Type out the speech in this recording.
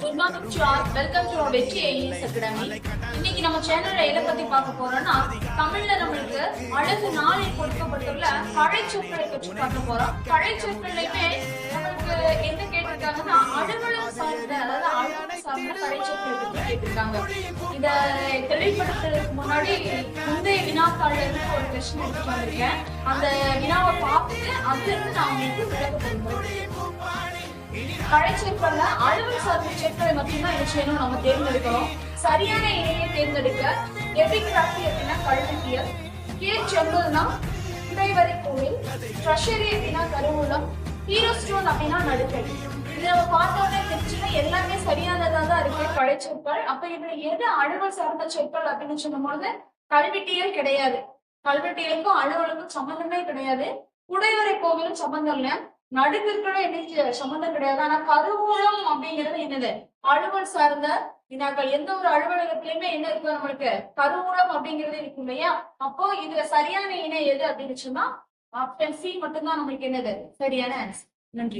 Good morning to all. Welcome to our வெற்றி IAS academy. இன்னைக்கு நம்ம சேனல்ல எதை பத்தி பார்க்க போறோம்னா, தமிழ்ல நம்மளுக்கு அழகு நாளில் கொடுக்கப்பட்டுள்ள கலைச்சொற்களை பற்றி பார்க்க போறோம். கலைச்சொற்களையுமே நம்மளுக்கு என்ன கேட்டிருக்காங்கன்னா, அலுவலகம் சார்ந்த, அதாவது அலுவலகம் சார்ந்த கலைச்சொற்களை பற்றி கேட்டிருக்காங்க. இத தெளிவுபடுத்துறதுக்கு முன்னாடி முந்தைய வினாத்தாள்ல இருந்து ஒரு கொஸ்டின் எடுத்துட்டு வந்திருக்கேன். அந்த வினாவை பார்த்துட்டு அதுல இருந்து நான் உங்களுக்கு விளக்க கலைச்சொற்கள்ல அலுவல் சார்ந்த சொற்களை மட்டும்தான் என்ன செய்யணும், நம்ம தேர்ந்தெடுக்கணும். சரியான இணையை தேர்ந்தெடுக்க எபிகிராபி அப்படின்னா கல்வெட்டியல், கேட்செம்பல்னா குடைவரை கோவில், ட்ரெஷரி அப்படின்னா கருவூலம், ஹீரோ ஸ்டோன் அப்படின்னா நடுக்கை. இது நம்ம பார்த்தோன்னே தெரிஞ்சுன்னா எல்லாமே சரியானதா தான் இருக்கு கலைச்சொற்கள். அப்ப இதுல எது அலுவல் சார்ந்த சொற்கள் அப்படின்னு சொல்லும்போது கல்வெட்டியல் கிடையாது. கல்வெட்டியலுக்கும் அலுவலுக்கும் சம்பந்தமே கிடையாது. குடைவரை கோவிலும் சம்பந்தம் இல்லை. நடுக்கற்களும் என்ன சம்பந்தம் கிடையாது. ஆனா கருவூலம் அப்படிங்கிறது என்னது, அலுவல் சார்ந்த வினாக்கள். எந்த ஒரு அலுவலகத்திலயுமே என்ன இருக்கு, நம்மளுக்கு கருவூலம் அப்படிங்கிறது இருக்கு இல்லையா? அப்போ இதுல சரியான இணை எது அப்படின்னு சொன்னா ஆப்ஷன் சி மட்டும்தான் நம்மளுக்கு என்னது சரியான ஆன்சர். நன்றி.